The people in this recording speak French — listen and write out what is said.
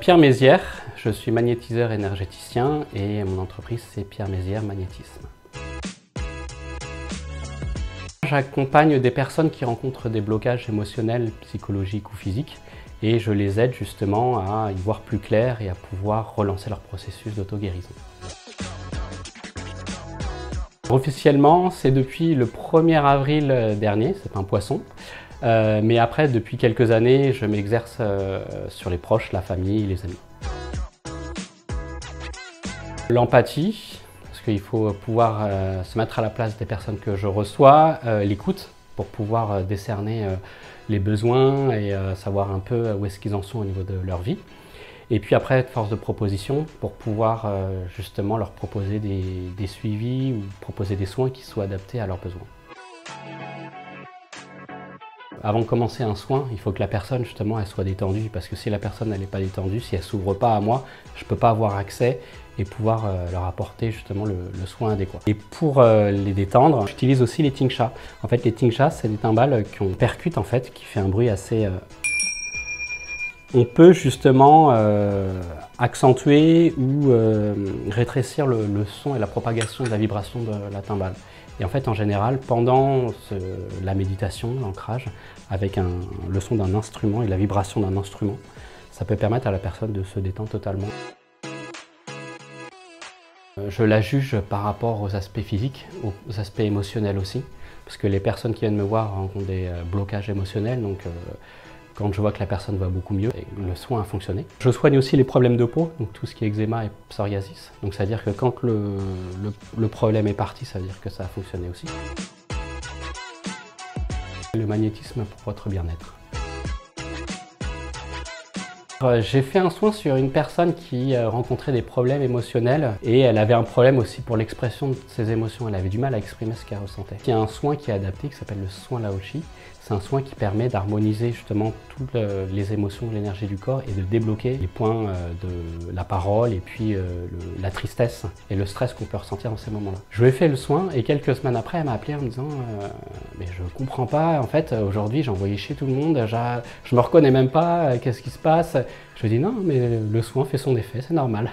Pierre Mézières, je suis magnétiseur énergéticien et mon entreprise c'est Pierre Mézières Magnétisme. J'accompagne des personnes qui rencontrent des blocages émotionnels, psychologiques ou physiques et je les aide justement à y voir plus clair et à pouvoir relancer leur processus d'auto-guérison. Officiellement, c'est depuis le 1er avril dernier, c'est un poisson. Mais après, depuis quelques années, je m'exerce sur les proches, la famille, les amis. L'empathie, parce qu'il faut pouvoir se mettre à la place des personnes que je reçois, l'écoute, pour pouvoir décerner les besoins et savoir un peu où est-ce qu'ils en sont au niveau de leur vie. Et puis après, force de proposition, pour pouvoir justement leur proposer des suivis ou proposer des soins qui soient adaptés à leurs besoins. Avant de commencer un soin, il faut que la personne justement elle soit détendue parce que si la personne n'est pas détendue, si elle ne s'ouvre pas à moi, je ne peux pas avoir accès et pouvoir leur apporter justement le soin adéquat. Et pour les détendre, j'utilise aussi les tingshas. En fait, les tingshas, c'est des timbales qu'on percute en fait, qui fait un bruit assez... On peut justement accentuer ou rétrécir le son et la propagation de la vibration de la timbale. Et en fait, en général, pendant la méditation, l'ancrage, avec le son d'un instrument et la vibration d'un instrument, ça peut permettre à la personne de se détendre totalement. Je la juge par rapport aux aspects physiques, aux aspects émotionnels aussi, parce que les personnes qui viennent me voir rencontrent des blocages émotionnels, donc quand je vois que la personne va beaucoup mieux, le soin a fonctionné. Je soigne aussi les problèmes de peau, donc tout ce qui est eczéma et psoriasis. Donc ça veut dire que quand le problème est parti, ça veut dire que ça a fonctionné aussi. Le magnétisme pour votre bien-être. J'ai fait un soin sur une personne qui rencontrait des problèmes émotionnels et elle avait un problème aussi pour l'expression de ses émotions. Elle avait du mal à exprimer ce qu'elle ressentait. Il y a un soin qui est adapté qui s'appelle le soin Laoshi. C'est un soin qui permet d'harmoniser justement toutes les émotions, l'énergie du corps et de débloquer les points de la parole et puis la tristesse et le stress qu'on peut ressentir dans ces moments-là. Je lui ai fait le soin et quelques semaines après, elle m'a appelé en me disant mais je comprends pas, en fait aujourd'hui j'ai envoyé chez tout le monde, je me reconnais même pas, qu'est-ce qui se passe? Je lui ai dit non mais le soin fait son effet, c'est normal.